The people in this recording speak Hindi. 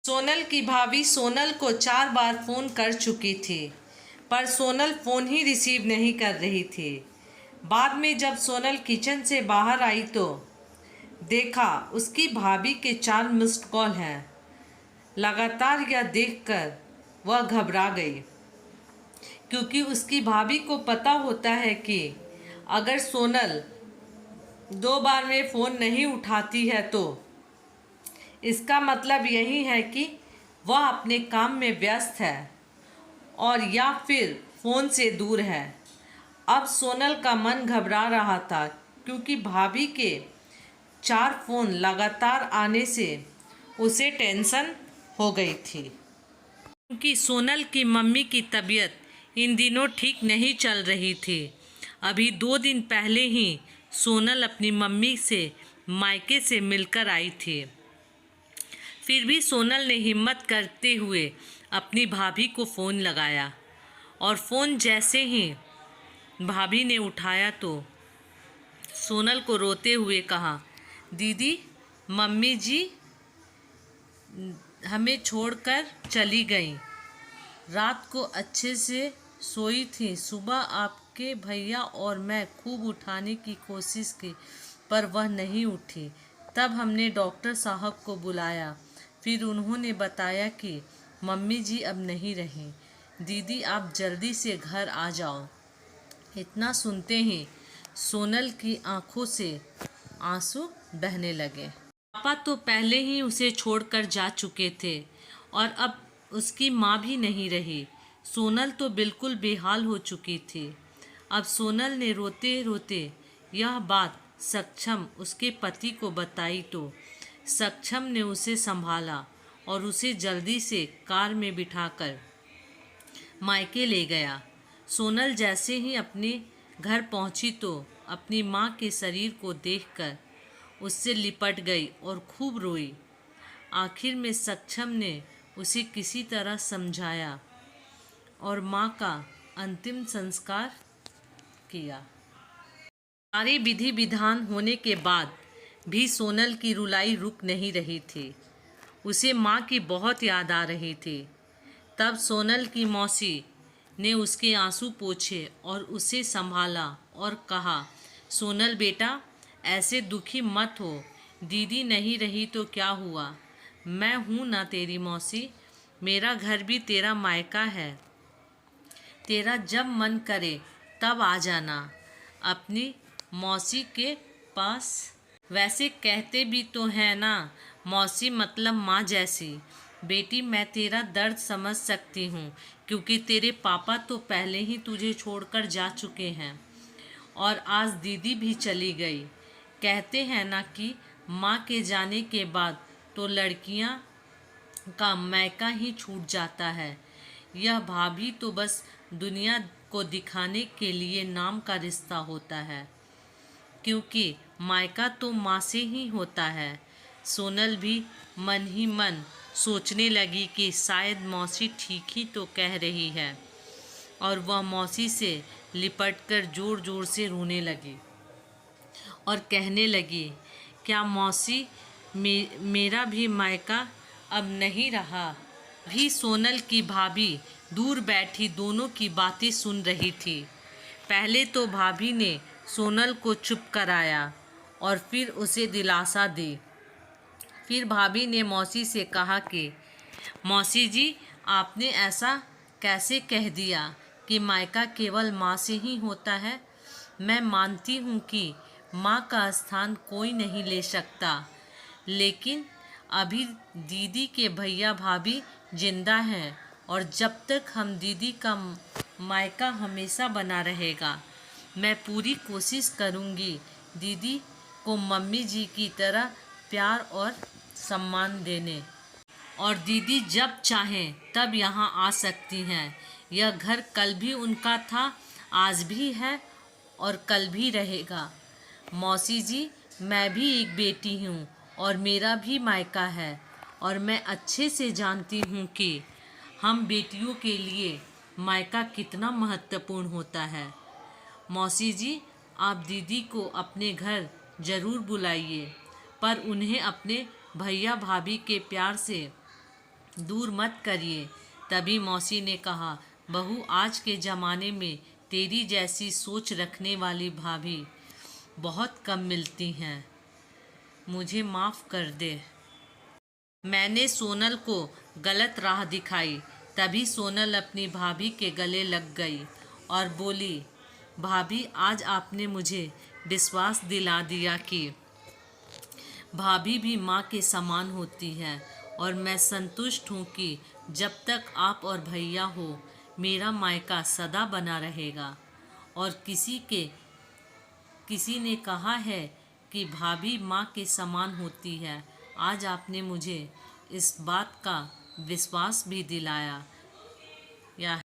सोनल की भाभी सोनल को 4 बार फ़ोन कर चुकी थी, पर सोनल फ़ोन ही रिसीव नहीं कर रही थी। बाद में जब सोनल किचन से बाहर आई तो देखा उसकी भाभी के 4 मिस्ड कॉल हैं। लगातार यह देखकर वह घबरा गई, क्योंकि उसकी भाभी को पता होता है कि अगर सोनल 2 बार में फ़ोन नहीं उठाती है तो इसका मतलब यही है कि वह अपने काम में व्यस्त है और या फिर फ़ोन से दूर है। अब सोनल का मन घबरा रहा था, क्योंकि भाभी के 4 फ़ोन लगातार आने से उसे टेंशन हो गई थी, क्योंकि सोनल की मम्मी की तबीयत इन दिनों ठीक नहीं चल रही थी। अभी 2 दिन पहले ही सोनल अपनी मम्मी से मायके से मिलकर आई थी। फिर भी सोनल ने हिम्मत करते हुए अपनी भाभी को फ़ोन लगाया, और फ़ोन जैसे ही भाभी ने उठाया तो सोनल को रोते हुए कहा, दीदी, मम्मी जी हमें छोड़कर चली गई। रात को अच्छे से सोई थी। सुबह आपके भैया और मैं खूब उठाने की कोशिश की, पर वह नहीं उठी। तब हमने डॉक्टर साहब को बुलाया। फिर उन्होंने बताया कि मम्मी जी अब नहीं रहीं। दीदी, आप जल्दी से घर आ जाओ। इतना सुनते ही सोनल की आंखों से आंसू बहने लगे। पापा तो पहले ही उसे छोड़कर जा चुके थे और अब उसकी माँ भी नहीं रही। सोनल तो बिल्कुल बेहाल हो चुकी थी। अब सोनल ने रोते रोते यह बात सक्षम उसके पति को बताई तो सक्षम ने उसे संभाला और उसे जल्दी से कार में बिठाकर मायके ले गया। सोनल जैसे ही अपने घर पहुंची तो अपनी माँ के शरीर को देखकर उससे लिपट गई और खूब रोई। आखिर में सक्षम ने उसे किसी तरह समझाया और माँ का अंतिम संस्कार किया। सारी विधि विधान होने के बाद भी सोनल की रुलाई रुक नहीं रही थी। उसे माँ की बहुत याद आ रही थी। तब सोनल की मौसी ने उसके आंसू पोंछे और उसे संभाला और कहा, सोनल बेटा, ऐसे दुखी मत हो। दीदी नहीं रही तो क्या हुआ, मैं हूँ ना तेरी मौसी। मेरा घर भी तेरा मायका है। तेरा जब मन करे तब आ जाना अपनी मौसी के पास। वैसे कहते भी तो हैं ना, मौसी मतलब माँ जैसी। बेटी, मैं तेरा दर्द समझ सकती हूँ, क्योंकि तेरे पापा तो पहले ही तुझे छोड़कर जा चुके हैं और आज दीदी भी चली गई। कहते हैं ना कि माँ के जाने के बाद तो लड़कियाँ का मायका ही छूट जाता है। यह भाभी तो बस दुनिया को दिखाने के लिए नाम का रिश्ता होता है, क्योंकि मायका तो माँ से ही होता है। सोनल भी मन ही मन सोचने लगी कि शायद मौसी ठीक ही तो कह रही है, और वह मौसी से लिपटकर ज़ोर ज़ोर से रोने लगी और कहने लगी, क्या मौसी, मेरा भी मायका अब नहीं रहा। भी सोनल की भाभी दूर बैठी दोनों की बातें सुन रही थी। पहले तो भाभी ने सोनल को चुप कराया और फिर उसे दिलासा दी। फिर भाभी ने मौसी से कहा कि मौसी जी, आपने ऐसा कैसे कह दिया कि मायका केवल माँ से ही होता है। मैं मानती हूँ कि माँ का स्थान कोई नहीं ले सकता, लेकिन अभी दीदी के भैया भाभी जिंदा हैं और जब तक हम दीदी का मायका हमेशा बना रहेगा, मैं पूरी कोशिश करूँगी दीदी को मम्मी जी की तरह प्यार और सम्मान देने, और दीदी जब चाहें तब यहाँ आ सकती हैं। यह घर कल भी उनका था, आज भी है और कल भी रहेगा। मौसी जी, मैं भी एक बेटी हूँ और मेरा भी मायका है, और मैं अच्छे से जानती हूँ कि हम बेटियों के लिए मायका कितना महत्वपूर्ण होता है। मौसी जी, आप दीदी को अपने घर ज़रूर बुलाइए, पर उन्हें अपने भैया भाभी के प्यार से दूर मत करिए। तभी मौसी ने कहा, बहू, आज के ज़माने में तेरी जैसी सोच रखने वाली भाभी बहुत कम मिलती हैं। मुझे माफ़ कर दे। मैंने सोनल को गलत राह दिखाई। तभी सोनल अपनी भाभी के गले लग गई और बोली, भाभी, आज आपने मुझे विश्वास दिला दिया कि भाभी भी माँ के समान होती है, और मैं संतुष्ट हूँ कि जब तक आप और भैया हो, मेरा मायका सदा बना रहेगा। और किसी ने कहा है कि भाभी माँ के समान होती है। आज आपने मुझे इस बात का विश्वास भी दिलाया। या